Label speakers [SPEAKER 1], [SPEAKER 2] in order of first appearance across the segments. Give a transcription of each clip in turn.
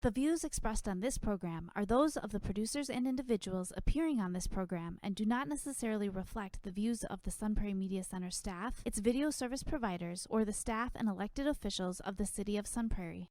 [SPEAKER 1] The views expressed on this program are those of the producers and individuals appearing on this program and do not necessarily reflect the views of the Sun Prairie Media Center staff, its video service providers, or the staff and elected officials of the City of Sun Prairie.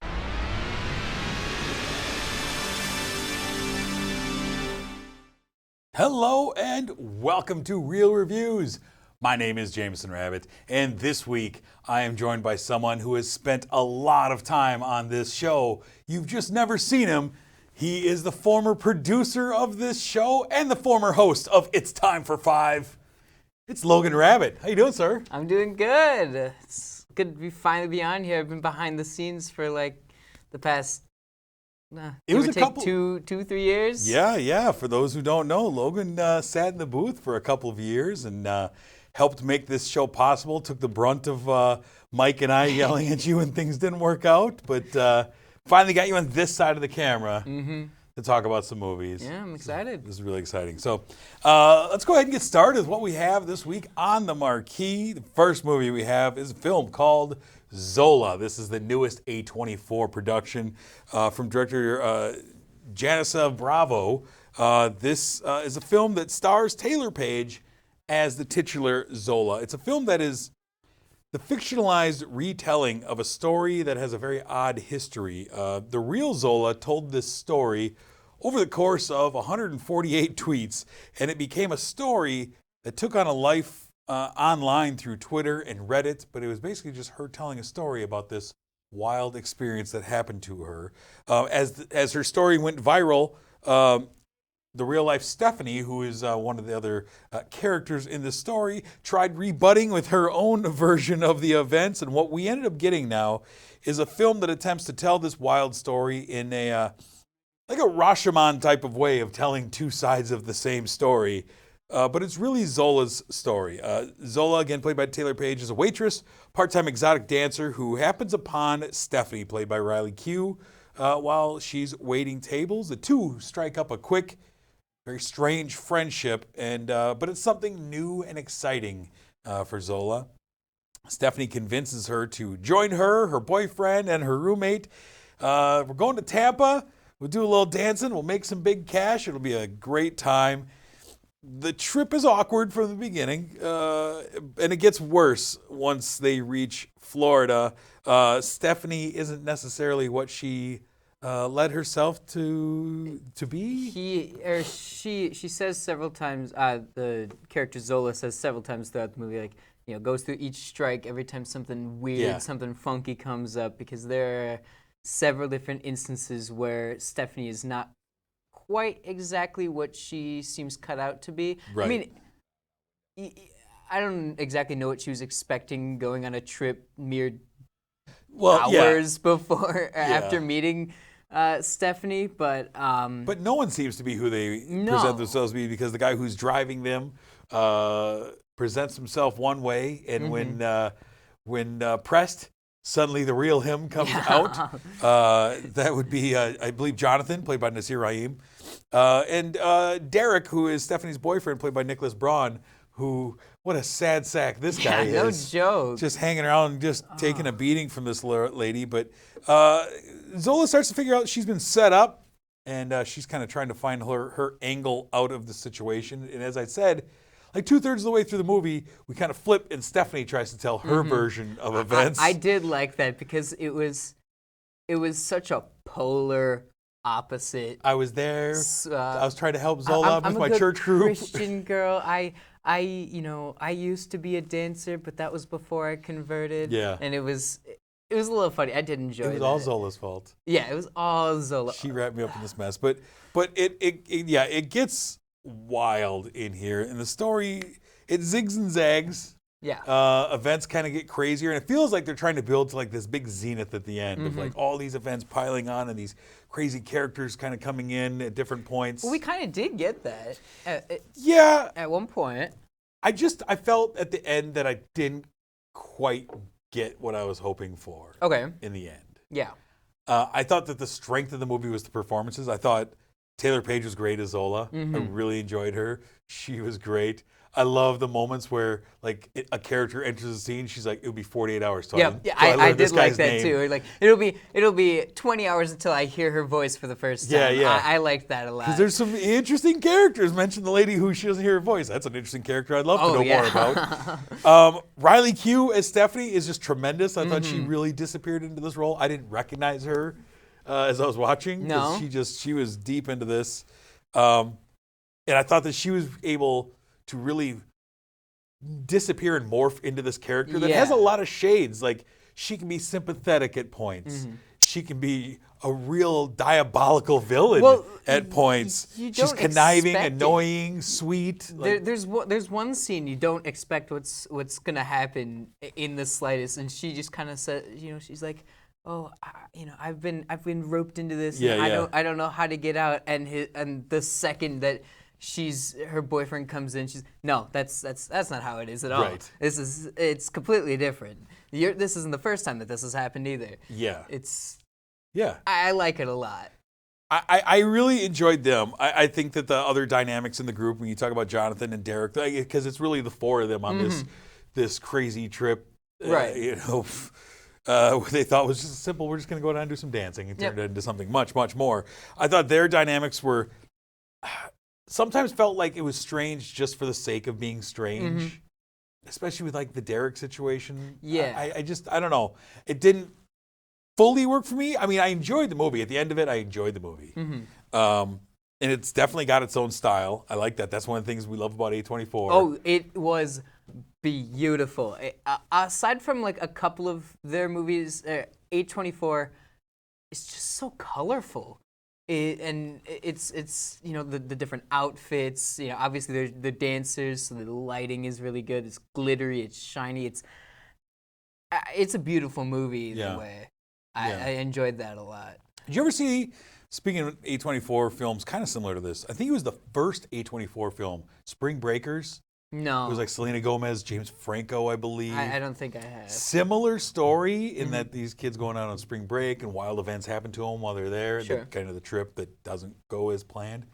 [SPEAKER 2] Hello and welcome to Real Reviews. My name is Jameson Rabbitt, and this week I am joined by someone who has spent a lot of time on this show. You've just never seen him. He is the former producer of this show and the former host of It's Time for Five. It's Logan Rabbitt. How you doing, sir?
[SPEAKER 3] I'm doing good. It's good to finally be on here. I've been behind the scenes for like the past
[SPEAKER 2] it was a couple
[SPEAKER 3] 2-3 years.
[SPEAKER 2] Yeah. For those who don't know, Logan sat in the booth for a couple of years and helped make this show possible. Took the brunt of Mike and I yelling at you when things didn't work out, but finally got you on this side of the camera to talk about some movies.
[SPEAKER 3] Yeah, I'm excited.
[SPEAKER 2] This is really exciting. So let's go ahead and get started with what we have this week on the marquee. The first movie we have is a film called Zola. This is the newest A24 production from director Janissa Bravo. This is a film that stars Taylor Page as the titular Zola. It's a film that is the fictionalized retelling of a story that has a very odd history. The real Zola told this story over the course of 148 tweets, and it became a story that took on a life online through Twitter and Reddit, but it was basically just her telling a story about this wild experience that happened to her. As her story went viral, the real-life Stephanie, who is one of the other characters in the story, tried rebutting with her own version of the events, and what we ended up getting now is a film that attempts to tell this wild story in a like a Rashomon type of way of telling two sides of the same story. But it's really Zola's story. Zola, again played by Taylor Page, is a waitress, part-time exotic dancer who happens upon Stephanie, played by Riley Q, while she's waiting tables. The two strike up a quick, very strange friendship, but it's something new and exciting for Zola. Stephanie convinces her to join her boyfriend, and her roommate. We're going to Tampa. We'll do a little dancing. We'll make some big cash. It'll be a great time. The trip is awkward from the beginning, and it gets worse once they reach Florida. Stephanie isn't necessarily what she led herself to be.
[SPEAKER 3] She says several times. The character Zola says several times throughout the movie, like, goes through each strike every time something weird, something funky comes up, because there are several different instances where Stephanie is not quite exactly what she seems cut out to be.
[SPEAKER 2] Right.
[SPEAKER 3] I mean, I don't exactly know what she was expecting going on a trip mere hours before or after meeting Stephanie, but
[SPEAKER 2] no one seems to be who they present themselves to be, because the guy who's driving them presents himself one way, and when pressed, suddenly the real him comes out. That would be, I believe, Jonathan, played by Nasir Rahim. And Derek, who is Stephanie's boyfriend, played by Nicholas Braun, who, what a sad sack this guy is.
[SPEAKER 3] No joke.
[SPEAKER 2] Just hanging around and just taking a beating from this lady. But Zola starts to figure out she's been set up, and she's kind of trying to find her angle out of the situation. And as I said, like 2/3 of the way through the movie, we kind of flip, and Stephanie tries to tell her version of events.
[SPEAKER 3] I did like that, because it was such a polar opposite.
[SPEAKER 2] I was there. I was trying to help Zola with my church group.
[SPEAKER 3] Christian girl. I used to be a dancer, but that was before I converted.
[SPEAKER 2] Yeah.
[SPEAKER 3] And it was a little funny. I did enjoy it.
[SPEAKER 2] It was all Zola's fault.
[SPEAKER 3] Yeah, it was all Zola.
[SPEAKER 2] She wrapped me up in this mess. But it gets wild in here, and the story, it zigs and zags.
[SPEAKER 3] Yeah.
[SPEAKER 2] Events kind of get crazier, and it feels like they're trying to build to like this big zenith at the end of like all these events piling on and these crazy characters kind of coming in at different points.
[SPEAKER 3] Well, we kind of did get that. At one point.
[SPEAKER 2] I felt at the end that I didn't quite get what I was hoping for.
[SPEAKER 3] Okay.
[SPEAKER 2] In the end.
[SPEAKER 3] Yeah.
[SPEAKER 2] I thought that the strength of the movie was the performances. I thought Taylor Page was great as Zola. I really enjoyed her. She was great. I love the moments where like a character enters the scene. She's like, "It'll be 48 hours till
[SPEAKER 3] I did like that too. Like it'll be 20 hours until I hear her voice for the first time.
[SPEAKER 2] Yeah.
[SPEAKER 3] I liked that a lot.
[SPEAKER 2] Because there's some interesting characters. Mentioned the lady who she doesn't hear her voice. That's an interesting character. I'd love to know more about. Riley Q as Stephanie is just tremendous. I thought she really disappeared into this role. I didn't recognize her as I was watching.
[SPEAKER 3] No,
[SPEAKER 2] she was deep into this, and I thought that she was able to really disappear and morph into this character that has a lot of shades. Like, she can be sympathetic at points. She can be a real diabolical villain at points. She's conniving, annoying, sweet.
[SPEAKER 3] There's one scene you don't expect what's gonna happen in the slightest, and she just kind of said, she's like, "Oh, I've been roped into this. And I don't know how to get out." And the second that her boyfriend comes in, no, that's not how it is at all.
[SPEAKER 2] Right.
[SPEAKER 3] It's completely different. This isn't the first time that this has happened either.
[SPEAKER 2] Yeah.
[SPEAKER 3] Yeah. I like it a lot.
[SPEAKER 2] I really enjoyed them. I think that the other dynamics in the group, when you talk about Jonathan and Derek, because it's really the four of them on this crazy trip,
[SPEAKER 3] right?
[SPEAKER 2] They thought was just simple. We're just going to go down and do some dancing, and turned it into something much, much more. I thought their dynamics were sometimes felt like it was strange just for the sake of being strange, especially with like the Derek situation.
[SPEAKER 3] Yeah,
[SPEAKER 2] I don't know. It didn't fully work for me. I mean, I enjoyed the movie. At the end of it, I enjoyed the movie. And it's definitely got its own style. I like that. That's one of the things we love about A24.
[SPEAKER 3] Oh, it was beautiful. Aside from like a couple of their movies, A24 is just so colorful. It's the different outfits. Obviously they're the dancers, so the lighting is really good. It's glittery. It's shiny. It's a beautiful movie either way. I enjoyed that a lot.
[SPEAKER 2] Did you ever see, speaking of A24 films, kind of similar to this, I think it was the first A24 film, Spring Breakers?
[SPEAKER 3] No.
[SPEAKER 2] It was like Selena Gomez, James Franco, I believe.
[SPEAKER 3] I don't think I have.
[SPEAKER 2] Similar story in that these kids going out on spring break and wild events happen to them while they're there.
[SPEAKER 3] Sure.
[SPEAKER 2] Kind of the trip that doesn't go as planned.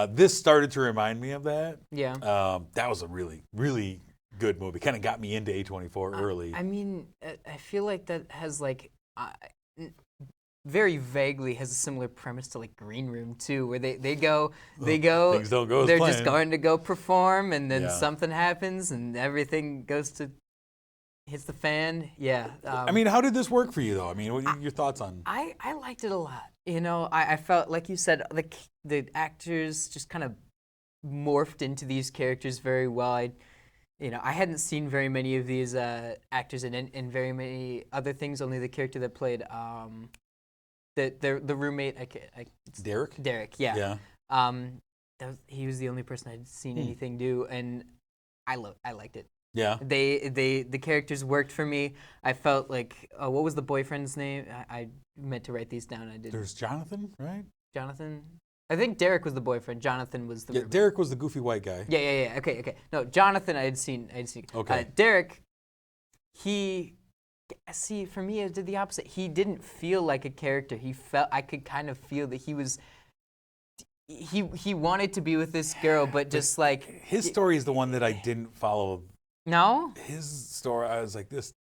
[SPEAKER 2] This started to remind me of that.
[SPEAKER 3] Yeah.
[SPEAKER 2] That was a really, really good movie. Kind of got me into A24 early.
[SPEAKER 3] I mean, I feel like that has like... very vaguely has a similar premise to like Green Room too, where they go
[SPEAKER 2] things don't go as
[SPEAKER 3] they're
[SPEAKER 2] planned.
[SPEAKER 3] just going to go perform, and then something happens and everything hits the fan.
[SPEAKER 2] I mean, how did this work for you though? I mean, what are your thoughts on?
[SPEAKER 3] I liked it a lot. I felt like you said the actors just kind of morphed into these characters very well. I hadn't seen very many of these actors in very many other things. Only the character that played the roommate.
[SPEAKER 2] Derek.
[SPEAKER 3] Derek, yeah. He was the only person I'd seen anything do, and I liked it.
[SPEAKER 2] Yeah.
[SPEAKER 3] The characters worked for me. I felt like what was the boyfriend's name? I meant to write these down. I didn't.
[SPEAKER 2] There's Jonathan, right?
[SPEAKER 3] Jonathan. I think Derek was the boyfriend. Jonathan was the roommate.
[SPEAKER 2] Derek was the goofy white guy.
[SPEAKER 3] Yeah. Okay. No, Jonathan I had seen.
[SPEAKER 2] Okay.
[SPEAKER 3] Derek, for me, it did the opposite. He didn't feel like a character. I could kind of feel that he wanted to be with this girl, but just like...
[SPEAKER 2] His story is the one that I didn't follow.
[SPEAKER 3] No?
[SPEAKER 2] His story, I was like, this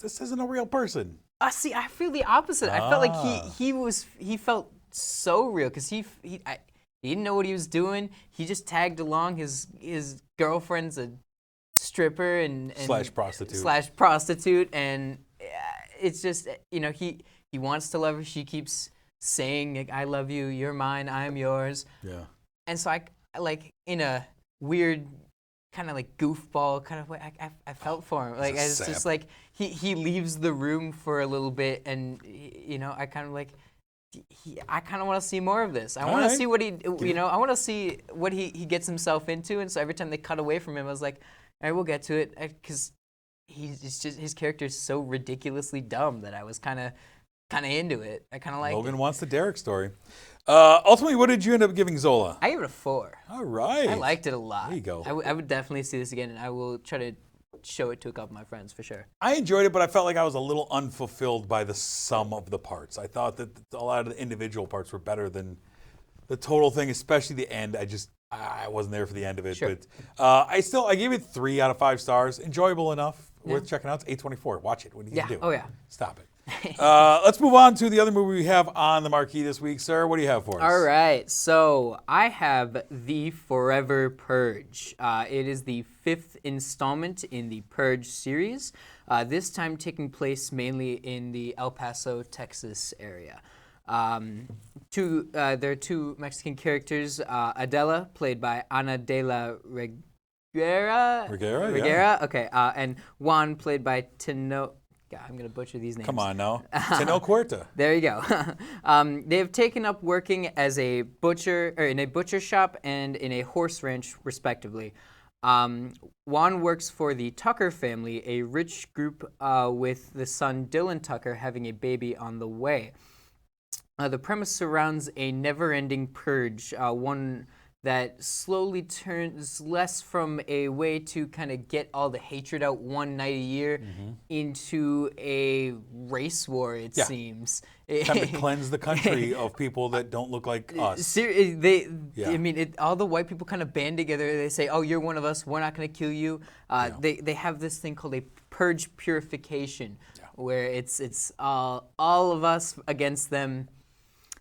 [SPEAKER 2] isn't a real person.
[SPEAKER 3] See, I feel the opposite. I felt like he felt so real, because he didn't know what he was doing. He just tagged along. His girlfriend's a stripper and
[SPEAKER 2] slash
[SPEAKER 3] prostitute, and it's just he wants to love her. She keeps saying like, "I love you, you're mine, I'm yours."
[SPEAKER 2] Yeah.
[SPEAKER 3] And so I like, in a weird kind of like goofball kind of way, I felt for him. Like it's just like he leaves the room for a little bit, and I kind of like. I kind of want to see more of this. I want to see what I want to see what he gets himself into. And so every time they cut away from him, I was like, all right, we'll get to it, because his character is so ridiculously dumb that I was kind of into it. I kind of like
[SPEAKER 2] Logan wants the Derek story. Ultimately, what did you end up giving Zola?
[SPEAKER 3] I gave it a 4.
[SPEAKER 2] All right.
[SPEAKER 3] I liked it a lot.
[SPEAKER 2] There you go.
[SPEAKER 3] I would definitely see this again, and I will try to show it to a couple of my friends for sure.
[SPEAKER 2] I enjoyed it, but I felt like I was a little unfulfilled by the sum of the parts. I thought that a lot of the individual parts were better than the total thing, especially the end. I wasn't there for the end of it.
[SPEAKER 3] Sure.
[SPEAKER 2] But I gave it 3 out of 5 stars. Enjoyable enough. Worth checking out. It's A24. Watch it. What do you do?
[SPEAKER 3] Oh, yeah.
[SPEAKER 2] Stop it. Let's move on to the other movie we have on the marquee this week. Sir, what do you have for us?
[SPEAKER 3] All right. So I have The Forever Purge. It is the 5th installment in the Purge series, this time taking place mainly in the El Paso, Texas area. There are 2 Mexican characters, Adela, played by Ana de la Reguera.
[SPEAKER 2] Yeah.
[SPEAKER 3] Okay. And Juan, played by Tino. God, I'm going to butcher these names.
[SPEAKER 2] Come on now. Tino Cuerta.
[SPEAKER 3] There you go. They have taken up working as a butcher, or in a butcher shop and in a horse ranch, respectively. Juan works for the Tucker family, a rich group with the son Dylan Tucker having a baby on the way. The premise surrounds a never-ending purge, one that slowly turns less from a way to kind of get all the hatred out one night a year into a race war, it seems.
[SPEAKER 2] Time to cleanse the country of people that don't look like us.
[SPEAKER 3] All the white people kind of band together. They say, oh, you're one of us. We're not going to kill you. They have this thing called a purge purification, where it's all of us against them.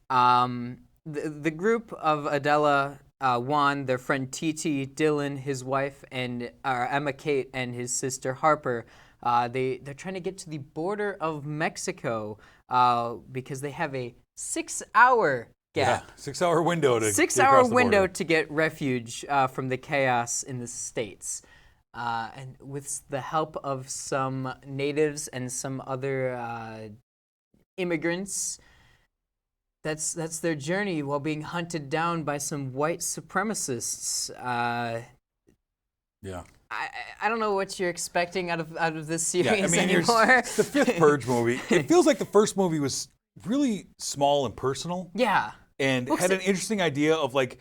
[SPEAKER 3] The group of Adela, Juan, their friend Titi, Dylan, his wife, and Emma Kate and his sister Harper, they're trying to get to the border of Mexico because they have a 6-hour gap.
[SPEAKER 2] 6-hour window to
[SPEAKER 3] 6-hour window to get refuge from the chaos in the States. And with the help of some natives and some other immigrants, that's their journey while being hunted down by some white supremacists. I don't know what you're expecting out of this series anymore.
[SPEAKER 2] It's the 5th Purge movie. It feels like the first movie was really small and personal.
[SPEAKER 3] Yeah.
[SPEAKER 2] And had an interesting idea of like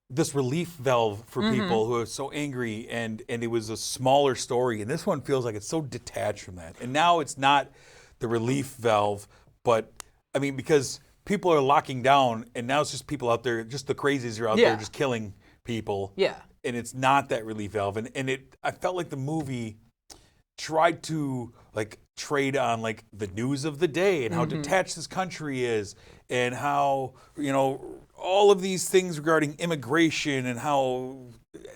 [SPEAKER 2] this relief valve for people who are so angry, and it was a smaller story. And this one feels like it's so detached from that. And now it's not the relief valve, but I mean, because people are locking down, and now it's just people out there, just the crazies are out there just killing people.
[SPEAKER 3] Yeah.
[SPEAKER 2] And it's not that relief valve. And I felt like the movie tried to like trade on like the news of the day and how detached this country is, and how, all of these things regarding immigration and how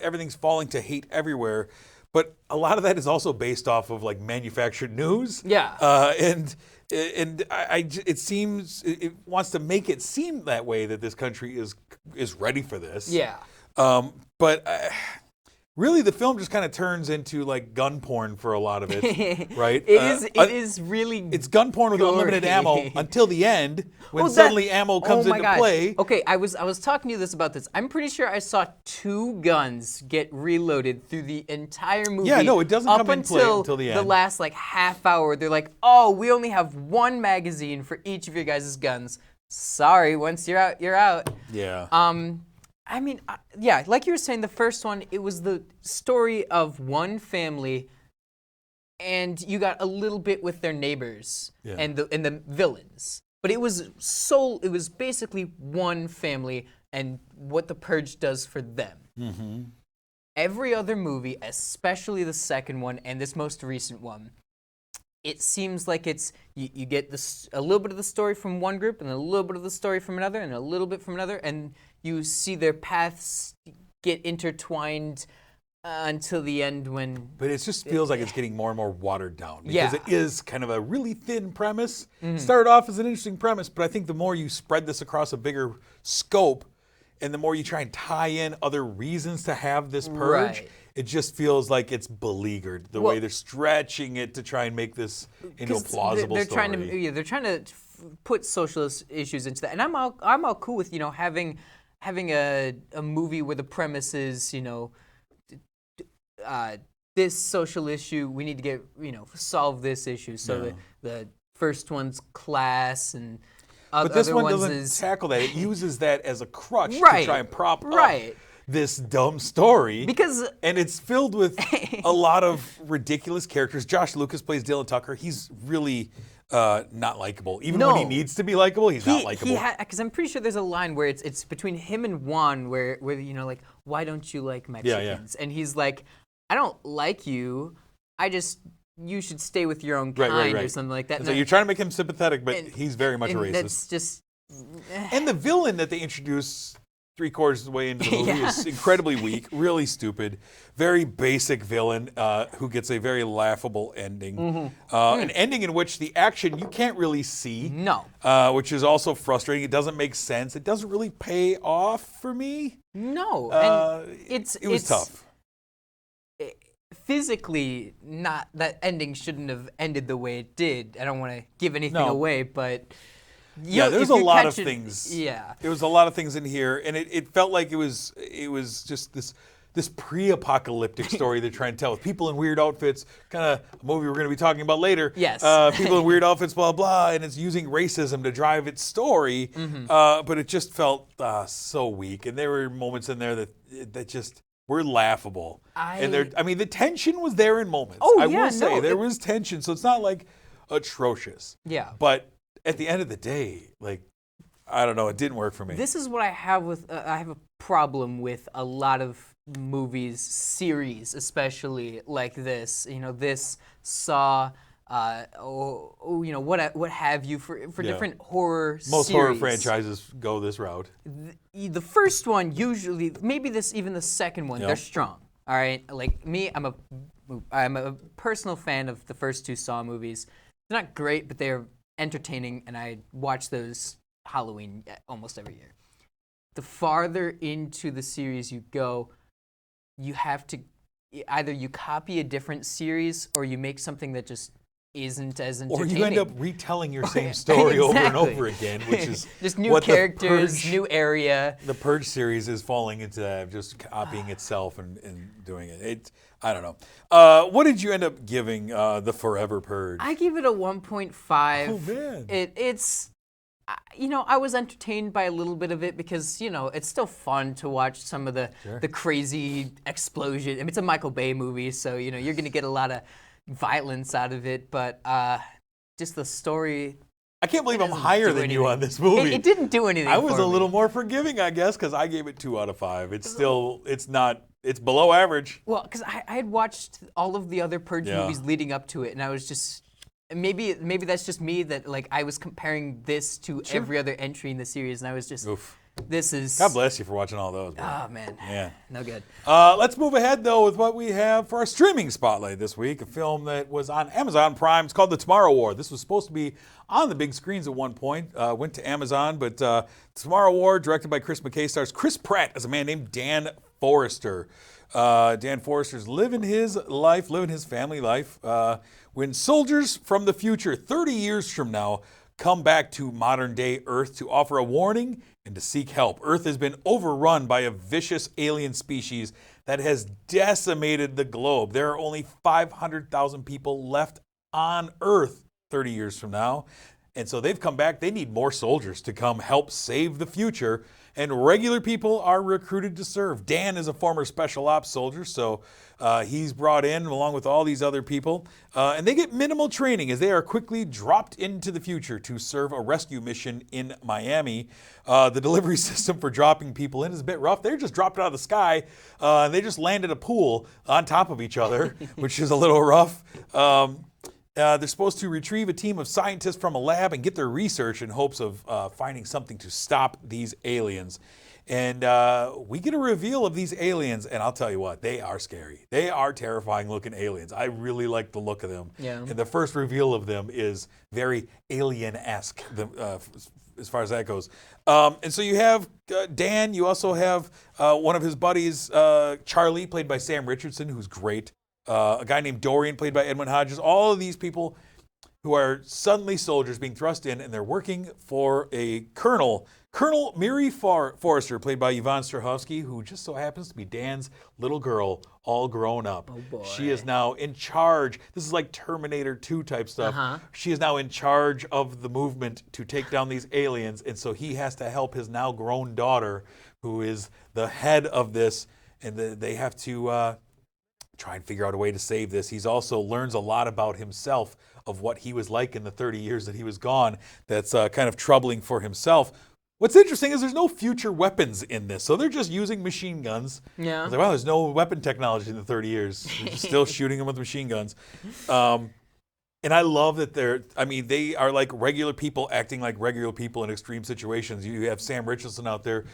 [SPEAKER 2] everything's falling to hate everywhere. But a lot of that is also based off of like manufactured news.
[SPEAKER 3] Yeah.
[SPEAKER 2] And it seems it wants to make it seem that way, that this country is ready for this.
[SPEAKER 3] Yeah.
[SPEAKER 2] But really, the film just kind of turns into like gun porn for a lot of it, right?
[SPEAKER 3] It is really.
[SPEAKER 2] It's gun porn with unlimited ammo until the end, when suddenly ammo comes into play.
[SPEAKER 3] Okay, I was talking to you about this. I'm pretty sure I saw 2 guns get reloaded through the entire movie.
[SPEAKER 2] Yeah, no, it doesn't
[SPEAKER 3] up
[SPEAKER 2] come in play until the end.
[SPEAKER 3] The last like half hour, they're like, oh, we only have 1 magazine for each of your guys' guns. Sorry, once you're out, you're out.
[SPEAKER 2] Yeah.
[SPEAKER 3] I mean, like you were saying, the first one, it was the story of one family, and you got a little bit with their neighbors and the villains. But it was basically one family and what the Purge does for them. Mm-hmm. Every other movie, especially the second one and this most recent one, it seems like it's you get a little bit of the story from one group and a little bit of the story from another and a little bit from another, and you see their paths get intertwined until the end when...
[SPEAKER 2] But it just feels like it's getting more and more watered down, because it is kind of a really thin premise. Mm-hmm. Started off as an interesting premise, but I think the more you spread this across a bigger scope and the more you try and tie in other reasons to have this purge, it just feels like it's beleaguered, the way they're stretching it to try and make this into a plausible story.
[SPEAKER 3] They're trying to put social issues into that. And I'm all cool with, having a movie where the premise is, this social issue, we need to get, solve this issue. So the first one's class, and
[SPEAKER 2] but this one doesn't tackle that. It uses that as a crutch to try and prop up this dumb story. And it's filled with a lot of ridiculous characters. Josh Lucas plays Dylan Tucker. He's really not likable. Even when he needs to be likable, he's not likable.
[SPEAKER 3] Because I'm pretty sure there's a line where it's between him and Juan where like, why don't you like Mexicans? And he's like, I don't like you. You should stay with your own kind or something like that.
[SPEAKER 2] And so you're trying to make him sympathetic, but he's very much a racist.
[SPEAKER 3] That's just.
[SPEAKER 2] And the villain that they introduce 3/4 of the way into the movie is incredibly weak, really stupid, very basic villain who gets a very laughable ending. An ending in which the action you can't really see.
[SPEAKER 3] No.
[SPEAKER 2] Which is also frustrating. It doesn't make sense. It doesn't really pay off for me.
[SPEAKER 3] No. And
[SPEAKER 2] it was tough.
[SPEAKER 3] Physically, that ending shouldn't have ended the way it did. I don't want to give anything away, but
[SPEAKER 2] there's a lot of things.
[SPEAKER 3] Yeah,
[SPEAKER 2] there was a lot of things in here, and it felt like it was just this pre-apocalyptic story they're trying to tell with people in weird outfits, kind of a movie we're going to be talking about later.
[SPEAKER 3] Yes,
[SPEAKER 2] people in weird outfits, blah blah, and it's using racism to drive its story, but it just felt so weak, and there were moments in there that just were laughable. The tension was there in moments. I will say there was tension, so it's not like atrocious.
[SPEAKER 3] Yeah.
[SPEAKER 2] But at the end of the day, like, I don't know, it didn't work for me.
[SPEAKER 3] This is what I have with I have a problem with a lot of movies, series, especially like this. This Saw, what have you for different horror
[SPEAKER 2] Most
[SPEAKER 3] series.
[SPEAKER 2] horror franchises go this route.
[SPEAKER 3] The first one usually, maybe even the second one, they're strong. All right, like me, I'm a personal fan of the first two Saw movies. They're not great, but they're entertaining, and I watch those Halloween almost every year. The farther into the series you go, you have to either you copy a different series or you make something that just isn't as entertaining.
[SPEAKER 2] Or you end up retelling your same story over and over again, which is
[SPEAKER 3] just new characters, new area.
[SPEAKER 2] The Purge series is falling into that, just copying itself and doing it. I don't know. What did you end up giving the Forever Purge?
[SPEAKER 3] I gave it a 1.5.
[SPEAKER 2] Oh, man.
[SPEAKER 3] It's I was entertained by a little bit of it because, it's still fun to watch some of the crazy explosion. I mean, it's a Michael Bay movie, so, you're going to get a lot of violence out of it, but just the story.
[SPEAKER 2] I can't believe I'm higher than you on this movie.
[SPEAKER 3] It didn't do anything.
[SPEAKER 2] I was a little more forgiving, I guess, because I gave it 2 out of 5. It's below average.
[SPEAKER 3] Well, because I had watched all of the other Purge movies leading up to it, and I was just maybe that's just me that like I was comparing this to every other entry in the series, and I was just.
[SPEAKER 2] Oof.
[SPEAKER 3] This is.
[SPEAKER 2] God bless you for watching all those. Bro.
[SPEAKER 3] Oh, man.
[SPEAKER 2] Yeah.
[SPEAKER 3] No good.
[SPEAKER 2] Let's move ahead, though, with what we have for our streaming spotlight this week. A film that was on Amazon Prime. It's called The Tomorrow War. This was supposed to be on the big screens at one point. Went to Amazon, but Tomorrow War, directed by Chris McKay, stars Chris Pratt as a man named Dan Forrester. Dan Forrester's living his family life, when soldiers from the future, 30 years from now, come back to modern-day Earth to offer a warning and to seek help. Earth has been overrun by a vicious alien species that has decimated the globe. There are only 500,000 people left on Earth 30 years from now. And so they've come back. They need more soldiers to come help save the future. And regular people are recruited to serve. Dan is a former special ops soldier, so he's brought in along with all these other people. And they get minimal training as they are quickly dropped into the future to serve a rescue mission in Miami. The delivery system for dropping people in is a bit rough. They're just dropped out of the sky. And they just land in a pool on top of each other, which is a little rough. They're supposed to retrieve a team of scientists from a lab and get their research in hopes of finding something to stop these aliens. And we get a reveal of these aliens, and I'll tell you what, they are scary. They are terrifying looking aliens. I really like the look of them.
[SPEAKER 3] Yeah.
[SPEAKER 2] And the first reveal of them is very alien-esque as far as that goes. And so you have Dan. You also have one of his buddies, Charlie, played by Sam Richardson, who's great. A guy named Dorian, played by Edwin Hodges. All of these people who are suddenly soldiers being thrust in, and they're working for a Colonel Miri Forrester, played by Yvonne Strahovski, who just so happens to be Dan's little girl, all grown up.
[SPEAKER 3] Oh, boy.
[SPEAKER 2] She is now in charge. This is like Terminator 2 type stuff. She is now in charge of the movement to take down these aliens, and so he has to help his now grown daughter, who is the head of this, and they have to try and figure out a way to save this. He's also learns a lot about himself, of what he was like in the 30 years that he was gone. That's kind of troubling for himself. What's interesting is there's no future weapons in this, so they're just using machine guns.
[SPEAKER 3] Yeah.
[SPEAKER 2] I was like, wow, there's no weapon technology in the 30 years. They're just still shooting them with machine guns. And I love that they are like regular people acting like regular people in extreme situations. You have Sam Richardson out there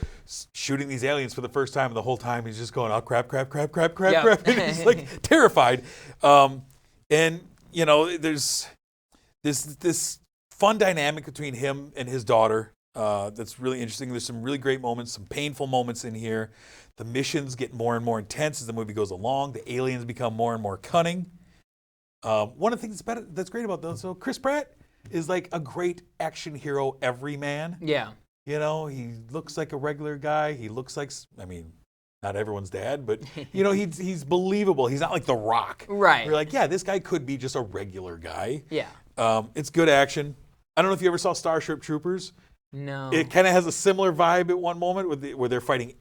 [SPEAKER 2] shooting these aliens for the first time, and the whole time he's just going, oh, crap, crap, crap, crap, crap,
[SPEAKER 3] Yep.
[SPEAKER 2] crap. And he's like terrified. And, you know, there's this fun dynamic between him and his daughter that's really interesting. There's some really great moments, some painful moments in here. The missions get more and more intense as the movie goes along. The aliens become more and more cunning. One of the things that's great about those, so Chris Pratt is like a great action hero everyman.
[SPEAKER 3] Yeah.
[SPEAKER 2] You know, he looks like a regular guy. He looks like, I mean, not everyone's dad, but, you know, he's believable. He's not like The Rock.
[SPEAKER 3] Right.
[SPEAKER 2] You're like, yeah, this guy could be just a regular guy.
[SPEAKER 3] Yeah.
[SPEAKER 2] It's good action. I don't know if you ever saw Starship Troopers.
[SPEAKER 3] No.
[SPEAKER 2] It kind of has a similar vibe at one moment where they're fighting,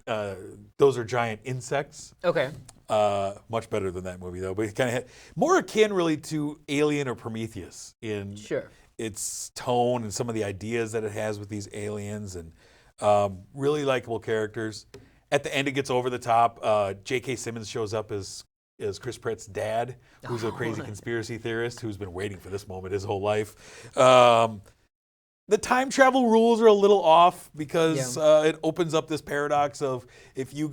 [SPEAKER 2] those are giant insects.
[SPEAKER 3] Okay.
[SPEAKER 2] Much better than that movie, though. But it kind of had more akin, really, to Alien or Prometheus in its tone and some of the ideas that it has with these aliens, and really likable characters. At the end, it gets over the top. J.K. Simmons shows up as Chris Pratt's dad, who's a crazy conspiracy theorist who's been waiting for this moment his whole life. The time travel rules are a little off because it opens up this paradox of if you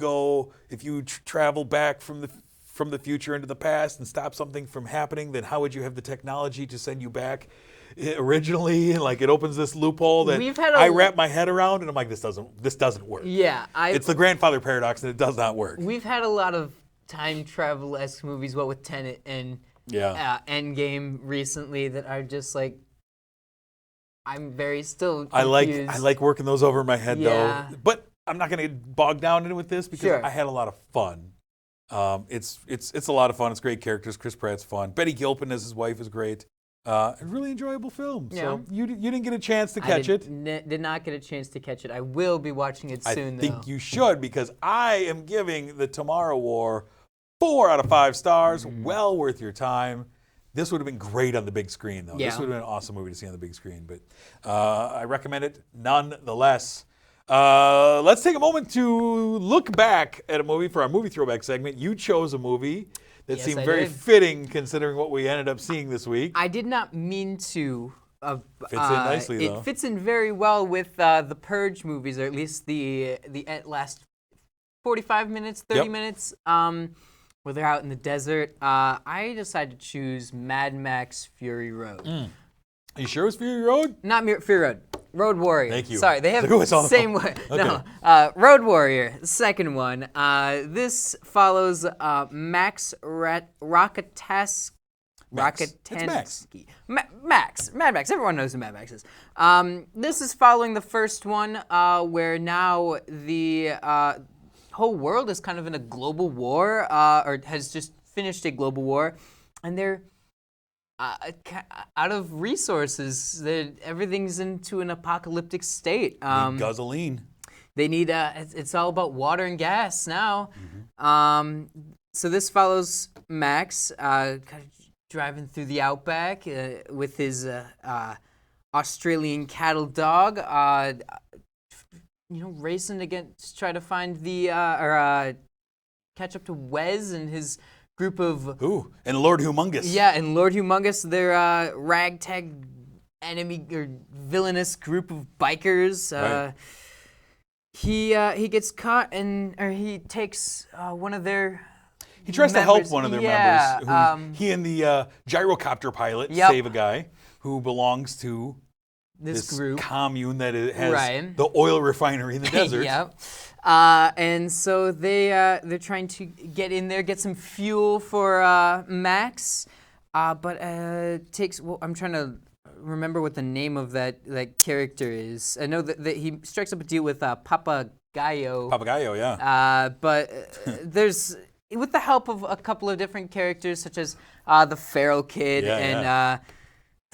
[SPEAKER 2] travel back from the future into the past and stop something from happening, then how would you have the technology to send you back originally? And like it opens this loophole that I wrap my head around, and I'm like, this doesn't work.
[SPEAKER 3] Yeah,
[SPEAKER 2] it's the grandfather paradox, and it does not work.
[SPEAKER 3] We've had a lot of time travel-esque movies, what with Tenet and Endgame recently, that are just like. I'm very still confused.
[SPEAKER 2] I like working those over in my head though, but I'm not going to get bogged down in with this because I had a lot of fun. It's a lot of fun. It's great characters. Chris Pratt's fun. Betty Gilpin as his wife is great. A really enjoyable film.
[SPEAKER 3] Yeah.
[SPEAKER 2] So you didn't get a chance to catch it.
[SPEAKER 3] Did not get a chance to catch it. I will be watching it soon, though.
[SPEAKER 2] I think you should, because I am giving The Tomorrow War 4 out of 5 stars. Well worth your time. This would have been great on the big screen, though.
[SPEAKER 3] Yeah.
[SPEAKER 2] This would have been an awesome movie to see on the big screen. But I recommend it nonetheless. Let's take a moment to look back at a movie for our movie throwback segment. You chose a movie that seemed very fitting considering what we ended up seeing this week.
[SPEAKER 3] I did not mean to.
[SPEAKER 2] Fits in nicely, though.
[SPEAKER 3] It fits in very well with the Purge movies, or at least the last 45 minutes, 30 minutes. Where they're out in the desert. I decided to choose Mad Max Fury Road.
[SPEAKER 2] Are you sure it was Fury Road?
[SPEAKER 3] Not Fury Road. Road Warrior.
[SPEAKER 2] Thank you.
[SPEAKER 3] Sorry, they have the same way. Okay. No, Road Warrior, the second one. This follows Max Rockatansky.
[SPEAKER 2] It's
[SPEAKER 3] Max. Mad Max. Everyone knows who Mad Max is. This is following the first one, where now the whole world is kind of in a global war, or has just finished a global war, and they're out of resources. Everything's into an apocalyptic state.
[SPEAKER 2] Gasoline.
[SPEAKER 3] They need. It's all about water and gas now. So this follows Max kind of driving through the outback with his Australian cattle dog. Racing against, try to find catch up to Wes and his group of...
[SPEAKER 2] and Lord Humongous.
[SPEAKER 3] Yeah, and Lord Humongous, their ragtag enemy or villainous group of bikers.
[SPEAKER 2] Right.
[SPEAKER 3] He gets caught or he takes one of their...
[SPEAKER 2] He tries to help one of their
[SPEAKER 3] members.
[SPEAKER 2] members. He and the gyrocopter pilot save a guy who belongs to... This
[SPEAKER 3] group
[SPEAKER 2] commune that has the oil refinery in the desert.
[SPEAKER 3] Yep. And so they're trying to get in there, get some fuel for Max, but it takes. Well, I'm trying to remember what the name of that character is. I know that he strikes up a deal with Papagayo.
[SPEAKER 2] Papagayo, yeah.
[SPEAKER 3] But there's, with the help of a couple of different characters, such as the Feral Kid and.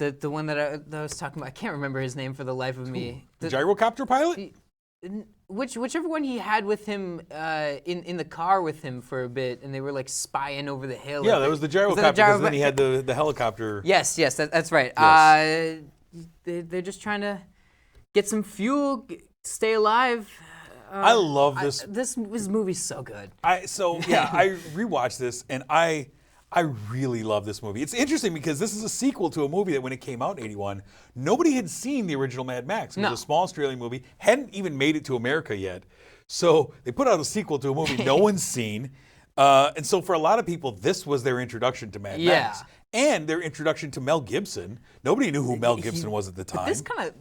[SPEAKER 3] The one that I was talking about, I can't remember his name for the life of me.
[SPEAKER 2] The gyrocopter pilot?
[SPEAKER 3] whichever one he had with him in the car with him for a bit, and they were like spying over the hill.
[SPEAKER 2] Yeah, that was the gyrocopter, because then he had the helicopter.
[SPEAKER 3] Yes, that's right.
[SPEAKER 2] Yes.
[SPEAKER 3] They're just trying to get some fuel, stay alive.
[SPEAKER 2] I love this.
[SPEAKER 3] This movie's so good.
[SPEAKER 2] I rewatched this, and I really love this movie. It's interesting because this is a sequel to a movie that when it came out in 81, nobody had seen the original Mad Max. It was a small Australian movie, hadn't even made it to America yet. So they put out a sequel to a movie no one's seen. And so for a lot of people, this was their introduction to Mad Max. And their introduction to Mel Gibson. Nobody knew who Mel Gibson was at the time.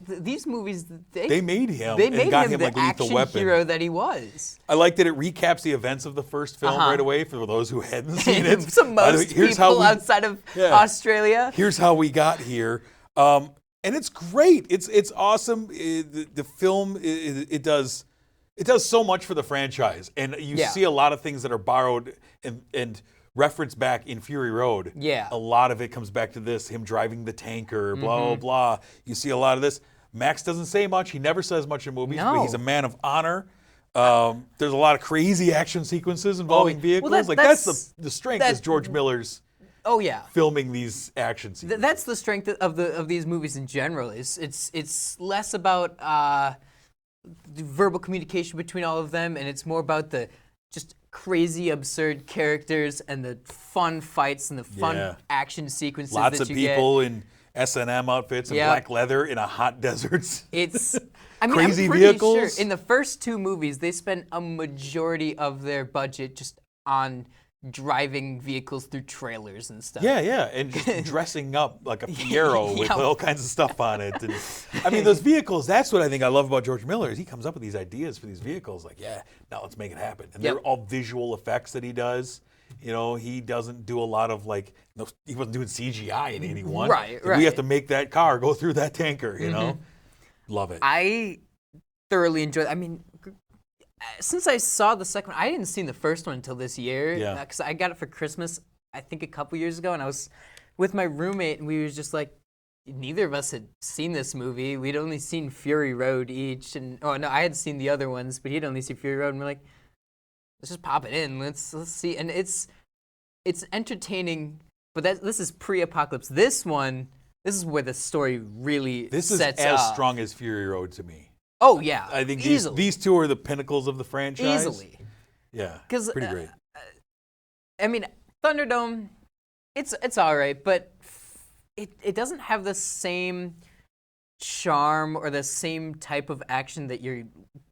[SPEAKER 3] These movies,
[SPEAKER 2] they made him.
[SPEAKER 3] They made
[SPEAKER 2] got
[SPEAKER 3] him the
[SPEAKER 2] like Lethal
[SPEAKER 3] action
[SPEAKER 2] Weapon.
[SPEAKER 3] hero that he was.
[SPEAKER 2] I like that it recaps the events of the first film right away for those who hadn't seen it.
[SPEAKER 3] So most people outside of Australia.
[SPEAKER 2] Here's how we got here. And it's great. It's awesome. The film, it does so much for the franchise. And you see a lot of things that are borrowed and referenced back in Fury Road.
[SPEAKER 3] Yeah.
[SPEAKER 2] A lot of it comes back to this, him driving the tanker, blah, blah, blah. You see a lot of this. Max doesn't say much. He never says much in movies, but he's a man of honor. There's a lot of crazy action sequences involving vehicles.
[SPEAKER 3] Well,
[SPEAKER 2] that's the strength is George Miller's filming these action sequences.
[SPEAKER 3] That's the strength of these movies in general. It's less about the verbal communication between all of them, and it's more about the just crazy, absurd characters and the fun fights and the fun action sequences.
[SPEAKER 2] Lots
[SPEAKER 3] that
[SPEAKER 2] of
[SPEAKER 3] you
[SPEAKER 2] people in S&M outfits and black leather in a hot desert. Crazy
[SPEAKER 3] I'm
[SPEAKER 2] vehicles.
[SPEAKER 3] Sure in the first two movies, they spent a majority of their budget just on driving vehicles through trailers and stuff.
[SPEAKER 2] Yeah, and just dressing up like a Fiero with all kinds of stuff on it. And I mean, those vehicles, that's what I think I love about George Miller, is he comes up with these ideas for these vehicles, like, now let's make it happen. And they're all visual effects that he does. You know, he doesn't do a lot of he wasn't doing CGI in 81.
[SPEAKER 3] Right.
[SPEAKER 2] We have to make that car go through that tanker, you know? Love it.
[SPEAKER 3] I thoroughly enjoyed it. I mean, since I saw the second one, I didn't see the first one until this year. Because I got it for Christmas, I think a couple years ago, and I was with my roommate, and we was just like, neither of us had seen this movie. We'd only seen Fury Road each, I had seen the other ones, but he'd only seen Fury Road, and we're like, let's just pop it in. Let's see. And it's entertaining, but this is pre-apocalypse. This is where the story really sets up.
[SPEAKER 2] This is as strong as Fury Road to me.
[SPEAKER 3] Oh, yeah.
[SPEAKER 2] I think these two are the pinnacles of the franchise.
[SPEAKER 3] Easily.
[SPEAKER 2] Yeah, pretty great.
[SPEAKER 3] I mean, Thunderdome, it's all right, but it doesn't have the same charm or the same type of action that you're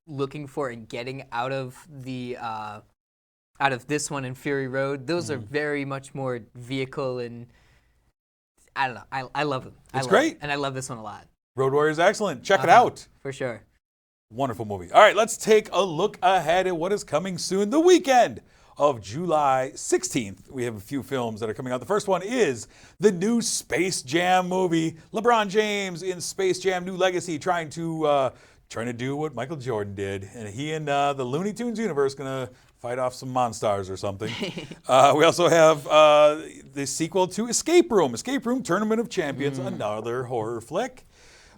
[SPEAKER 3] looking for and getting out of this one in Fury Road. Those are very much more vehicle, and I don't know. I love them.
[SPEAKER 2] It's great.
[SPEAKER 3] And I love this one a lot.
[SPEAKER 2] Road Warrior's excellent. Check it out.
[SPEAKER 3] For sure.
[SPEAKER 2] Wonderful movie. All right, let's take a look ahead at what is coming soon. The weekend of July 16th, we have a few films that are coming out. The first one is the new Space Jam movie. LeBron James in Space Jam New Legacy trying to do what Michael Jordan did. And he and the Looney Tunes universe going to fight off some monsters or something. We also have the sequel to Escape Room Tournament of Champions, another horror flick.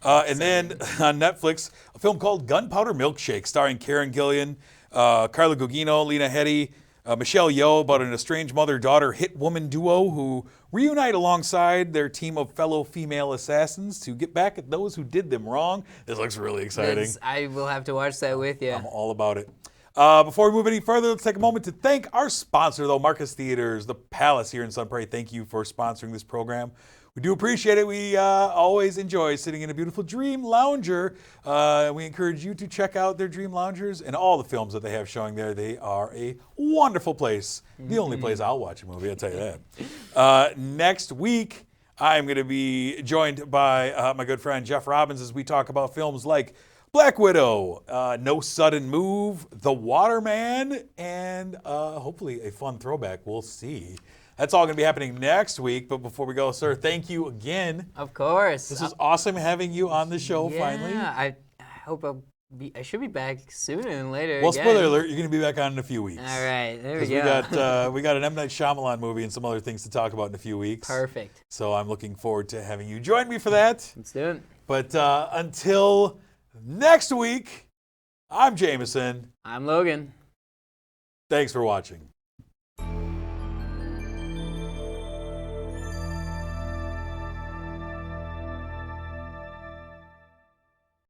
[SPEAKER 2] And then on Netflix, a film called Gunpowder Milkshake, starring Karen Gillan, Carla Gugino, Lena Headey, Michelle Yeoh, about an estranged mother-daughter hit woman duo who reunite alongside their team of fellow female assassins to get back at those who did them wrong. This looks really exciting.
[SPEAKER 3] I will have to watch that with you.
[SPEAKER 2] I'm all about it. Before we move any further, let's take a moment to thank our sponsor, though, Marcus Theaters, the Palace here in Sun Prairie. Thank you for sponsoring this program. We do appreciate it. We always enjoy sitting in a beautiful Dream Lounger. We encourage you to check out their Dream Loungers and all the films that they have showing there. They are a wonderful place. The only place I'll watch a movie, I'll tell you that. Next week, I'm going to be joined by my good friend Jeff Robbins as we talk about films like Black Widow, No Sudden Move, The Waterman, and hopefully a fun throwback. We'll see. That's all going to be happening next week. But before we go, sir, thank you again.
[SPEAKER 3] Of course.
[SPEAKER 2] This is awesome having you on the show finally.
[SPEAKER 3] I hope I should be back sooner than later.
[SPEAKER 2] Well, spoiler alert, you're going to be back on in a few weeks.
[SPEAKER 3] All right, there we go.
[SPEAKER 2] We got an M. Night Shyamalan movie and some other things to talk about in a few weeks.
[SPEAKER 3] Perfect.
[SPEAKER 2] So I'm looking forward to having you join me for that.
[SPEAKER 3] Let's do it.
[SPEAKER 2] But until next week, I'm Jameson.
[SPEAKER 3] I'm Logan.
[SPEAKER 2] Thanks for watching.